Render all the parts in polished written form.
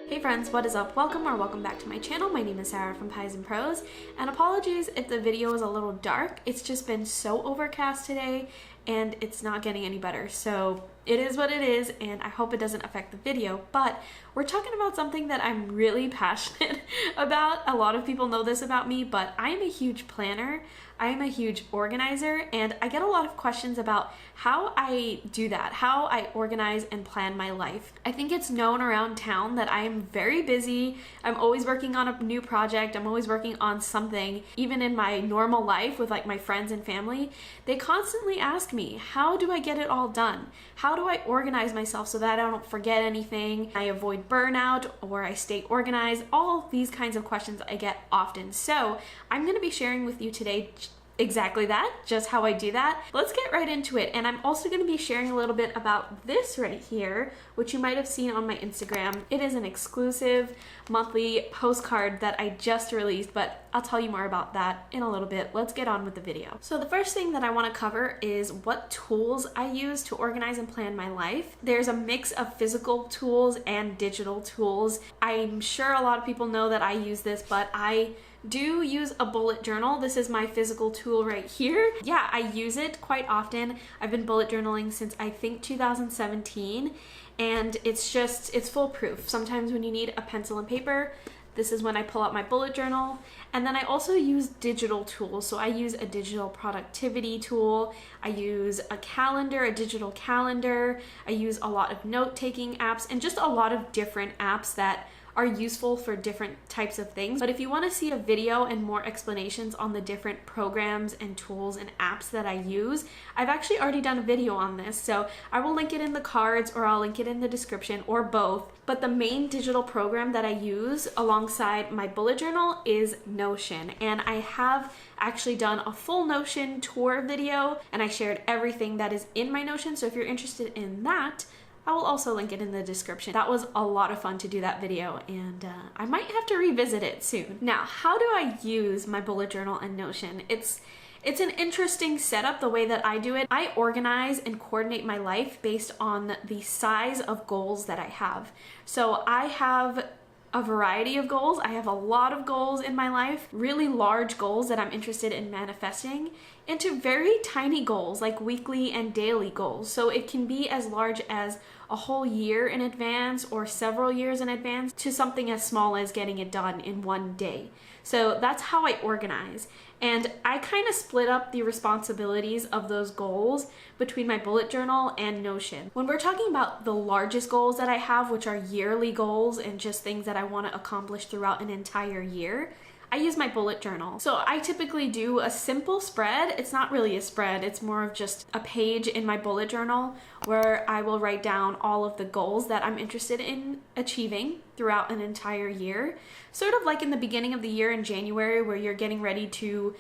Hey friends, what is up? Welcome back to my channel. My name is Sarah from Pies&Prose, and apologies if the video is a little dark. It's just been so overcast today and it's not getting any better. So it is what it is, and I hope it doesn't affect the video, but we're talking about something that I'm really passionate about. A lot of people know this about me, but I am a huge planner. I am a huge organizer, and I get a lot of questions about how I do that, how I organize and plan my life. I think it's known around town that I am very busy. I'm always working on a new project. I'm always working on something. Even in my normal life with like my friends and family, they constantly ask me, how do I get it all done? How do I organize myself so that I don't forget anything? I avoid burnout, or I stay organized. All these kinds of questions I get often. So I'm going to be sharing with you today exactly that, just how I do that. Let's get right into it. And I'm also going to be sharing a little bit about this right here, which you might have seen on my Instagram. It is an exclusive monthly postcard that I just released, but I'll tell you more about that in a little bit. Let's get on with the video. So the first thing that I want to cover is what tools I use to organize and plan my life. There's a mix of physical tools and digital tools. I'm sure a lot of people know that I use this, but I do use a bullet journal. This is my physical tool right here. Yeah, I use it quite often. I've been bullet journaling since I think 2017, and it's foolproof. Sometimes when you need a pencil and paper, this is when I pull out my bullet journal. And then I also use digital tools. So I use a digital productivity tool. I use a calendar, a digital calendar. I use a lot of note-taking apps and just a lot of different apps that are useful for different types of things. But if you want to see a video and more explanations on the different programs and tools and apps that I use, I've actually already done a video on this, so I will link it in the cards or I'll link it in the description, or both. But the main digital program that I use alongside my bullet journal is Notion, and I have actually done a full Notion tour video, and I shared everything that is in my Notion, so if you're interested in that, I will also link it in the description. That was a lot of fun to do that video, and I might have to revisit it soon. Now, how do I use my bullet journal and Notion? It's an interesting setup the way that I do it. I organize and coordinate my life based on the size of goals that I have. So I have a variety of goals. I have a lot of goals in my life, really large goals that I'm interested in manifesting, into very tiny goals like weekly and daily goals. So it can be as large as a whole year in advance or several years in advance to something as small as getting it done in one day. So that's how I organize. And I kind of split up the responsibilities of those goals between my bullet journal and Notion. When we're talking about the largest goals that I have, which are yearly goals and just things that I want to accomplish throughout an entire year, I use my bullet journal. So I typically do a simple spread. It's not really a spread, it's more of just a page in my bullet journal where I will write down all of the goals that I'm interested in achieving throughout an entire year. Sort of like in the beginning of the year in January, where you're getting ready to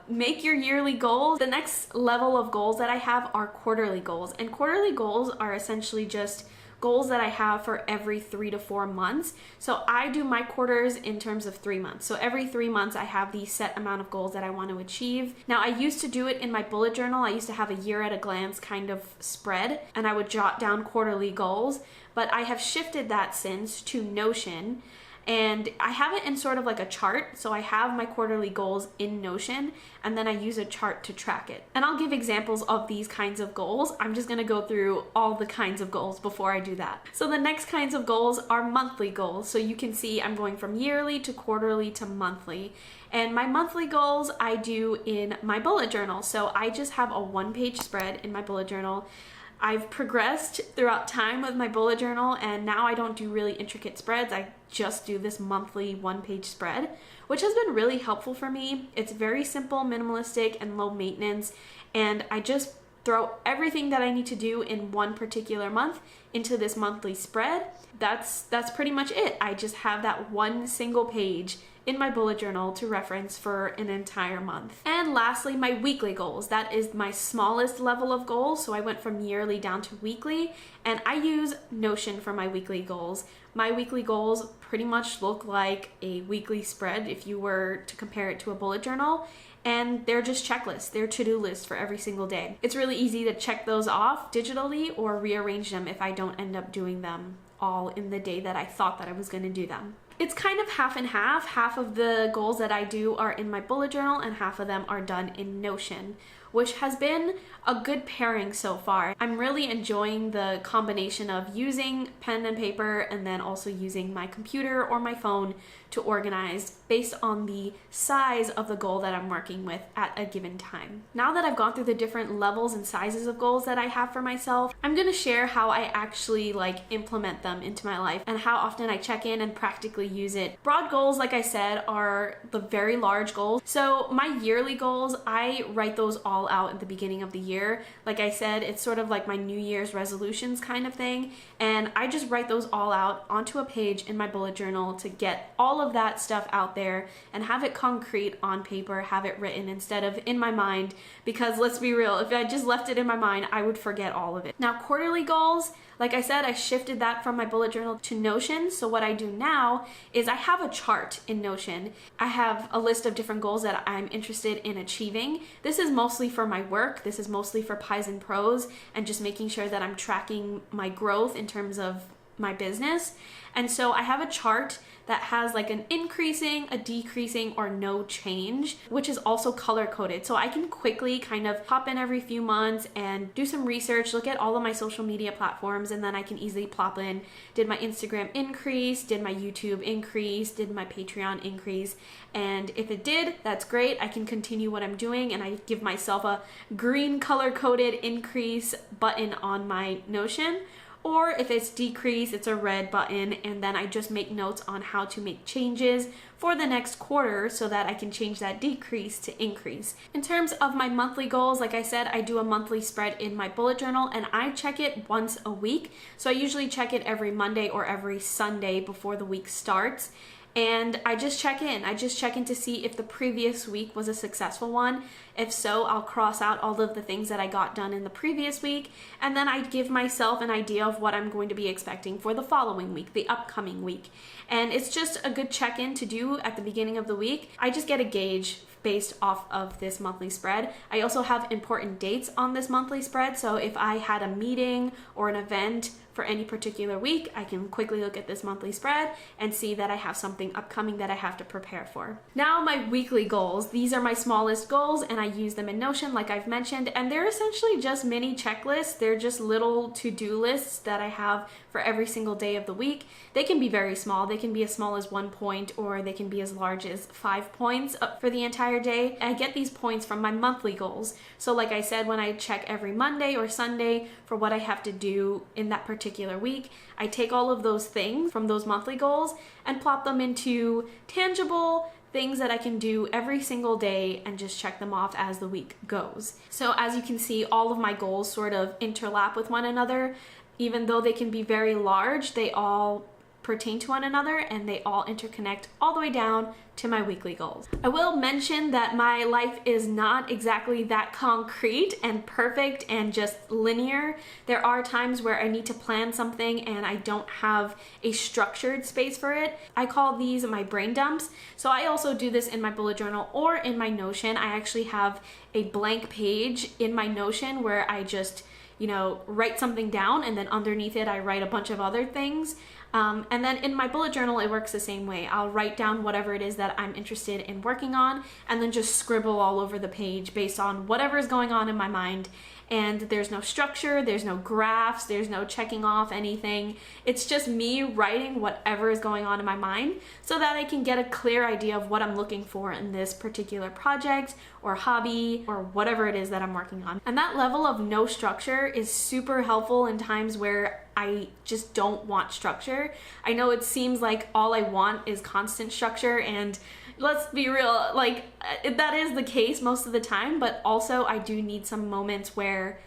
make your yearly goals. The next level of goals that I have are quarterly goals, and quarterly goals are essentially just goals that I have for every 3 to 4 months. So I do my quarters in terms of 3 months. So every 3 months I have the set amount of goals that I want to achieve. Now I used to do it in my bullet journal. I used to have a year at a glance kind of spread, and I would jot down quarterly goals, but I have shifted that since to Notion. And I have it in sort of like a chart. So I have my quarterly goals in Notion, and then I use a chart to track it. And I'll give examples of these kinds of goals. I'm just gonna go through all the kinds of goals before I do that. So the next kinds of goals are monthly goals. So you can see I'm going from yearly to quarterly to monthly. And my monthly goals I do in my bullet journal. So I just have a 1-page spread in my bullet journal. I've progressed throughout time with my bullet journal, and now I don't do really intricate spreads. I just do this monthly 1-page spread, which has been really helpful for me. It's very simple, minimalistic, and low maintenance, and I just throw everything that I need to do in one particular month into this monthly spread. That's pretty much it. I just have that one single page in my bullet journal to reference for an entire month. And lastly, my weekly goals. That is my smallest level of goals. So I went from yearly down to weekly, and I use Notion for my weekly goals. My weekly goals pretty much look like a weekly spread if you were to compare it to a bullet journal. And they're just checklists. They're to-do lists for every single day. It's really easy to check those off digitally or rearrange them if I don't end up doing them all in the day that I thought that I was going to do them. It's kind of half and half. Half of the goals that I do are in my bullet journal and half of them are done in Notion, which has been a good pairing so far. I'm really enjoying the combination of using pen and paper and then also using my computer or my phone to organize based on the size of the goal that I'm working with at a given time. Now that I've gone through the different levels and sizes of goals that I have for myself, I'm gonna share how I actually implement them into my life and how often I check in and practically use it. Broad goals, like I said, are the very large goals. So my yearly goals, I write those all out at the beginning of the year. Like I said, it's sort of like my New Year's resolutions kind of thing. And I just write those all out onto a page in my bullet journal to get all of that stuff out there and have it concrete on paper, have it written instead of in my mind, because let's be real, if I just left it in my mind, I would forget all of it. Now, quarterly goals, like I said, I shifted that from my bullet journal to Notion. So what I do now is I have a chart in Notion. I have a list of different goals that I'm interested in achieving. This is mostly for my work. This is mostly for Pies and Prose and just making sure that I'm tracking my growth in terms of my business. And so I have a chart that has an increasing, a decreasing, or no change, which is also color coded. So I can quickly kind of pop in every few months and do some research, look at all of my social media platforms, and then I can easily plop in, did my Instagram increase, did my YouTube increase, did my Patreon increase? And if it did, that's great. I can continue what I'm doing and I give myself a green color coded increase button on my Notion. Or if it's decrease, it's a red button, and then I just make notes on how to make changes for the next quarter so that I can change that decrease to increase. In terms of my monthly goals, like I said, I do a monthly spread in my bullet journal and I check it once a week. So I usually check it every Monday or every Sunday before the week starts. And I just check in. I just check in to see if the previous week was a successful one. If so, I'll cross out all of the things that I got done in the previous week, and then I give myself an idea of what I'm going to be expecting for the following week, the upcoming week. And it's just a good check-in to do at the beginning of the week. I just get a gauge based off of this monthly spread. I also have important dates on this monthly spread, so if I had a meeting or an event for any particular week, I can quickly look at this monthly spread and see that I have something upcoming that I have to prepare for. Now my weekly goals. These are my smallest goals and I use them in Notion like I've mentioned, and they're essentially just mini checklists. They're just little to-do lists that I have for every single day of the week. They can be very small. They can be as small as 1 point or they can be as large as 5 points for the entire day. I get these points from my monthly goals. So like I said, when I check every Monday or Sunday for what I have to do in that particular week, I take all of those things from those monthly goals and plop them into tangible things that I can do every single day and just check them off as the week goes. So as you can see, all of my goals sort of interlap with one another. Even though they can be very large, they all pertain to one another and they all interconnect all the way down to my weekly goals. I will mention that my life is not exactly that concrete and perfect and just linear. There are times where I need to plan something and I don't have a structured space for it. I call these my brain dumps. So I also do this in my bullet journal or in my Notion. I actually have a blank page in my Notion where I just write something down and then underneath it I write a bunch of other things. And then in my bullet journal, it works the same way. I'll write down whatever it is that I'm interested in working on and then just scribble all over the page based on whatever is going on in my mind. And there's no structure, there's no graphs, there's no checking off anything. It's just me writing whatever is going on in my mind so that I can get a clear idea of what I'm looking for in this particular project or hobby or whatever it is that I'm working on. And that level of no structure is super helpful in times where I just don't want structure. I know it seems like all I want is constant structure, and let's be real, that is the case most of the time, but also I do need some moments where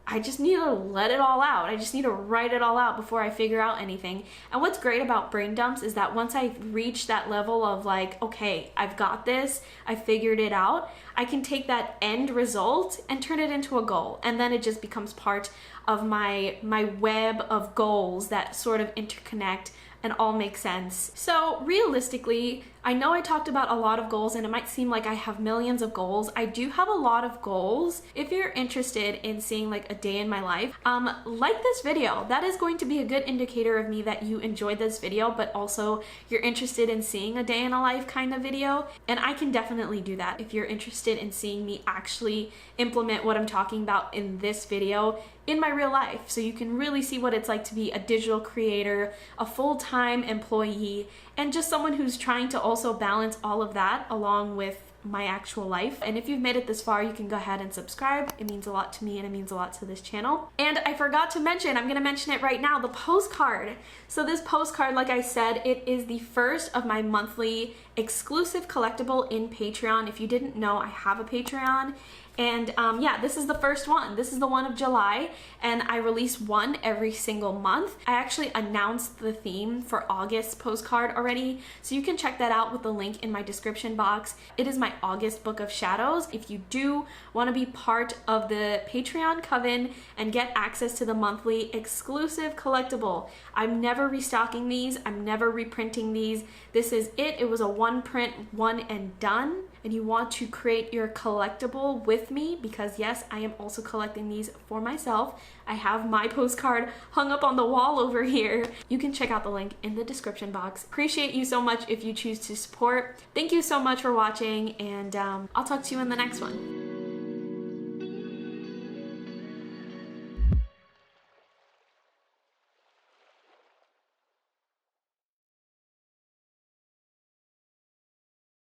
I just need to let it all out. I just need to write it all out before I figure out anything. And what's great about brain dumps is that once I reach that level of okay, I've got this, I figured it out, I can take that end result and turn it into a goal. And then it just becomes part of my web of goals that sort of interconnect and all make sense. So realistically, I know I talked about a lot of goals and it might seem like I have millions of goals. I do have a lot of goals. If you're interested in seeing like a day in my life, like this video. That is going to be a good indicator of me that you enjoyed this video, but also you're interested in seeing a day in a life kind of video. And I can definitely do that if you're interested in seeing me actually implement what I'm talking about in this video in my real life. So you can really see what it's like to be a digital creator, a full-time employee, and just someone who's trying to also balance all of that along with my actual life. And if you've made it this far, you can go ahead and subscribe. It means a lot to me and it means a lot to this channel. And I forgot to mention, I'm gonna mention it right now, the postcard. So this postcard, like I said, it is the first of my monthly exclusive collectible in Patreon. If you didn't know, I have a Patreon. And yeah, this is the first one. This is the one of July, and I release one every single month. I actually announced the theme for August's postcard already, so you can check that out with the link in my description box. It is my August Book of Shadows. If you do want to be part of the Patreon coven and get access to the monthly exclusive collectible, I'm never restocking these. I'm never reprinting these. This is it. It was a one print, one and done. And you want to create your collectible with me, because yes, I am also collecting these for myself. I have my postcard hung up on the wall over here. You can check out the link in the description box. Appreciate you so much if you choose to support. Thank you so much for watching, and I'll talk to you in the next one.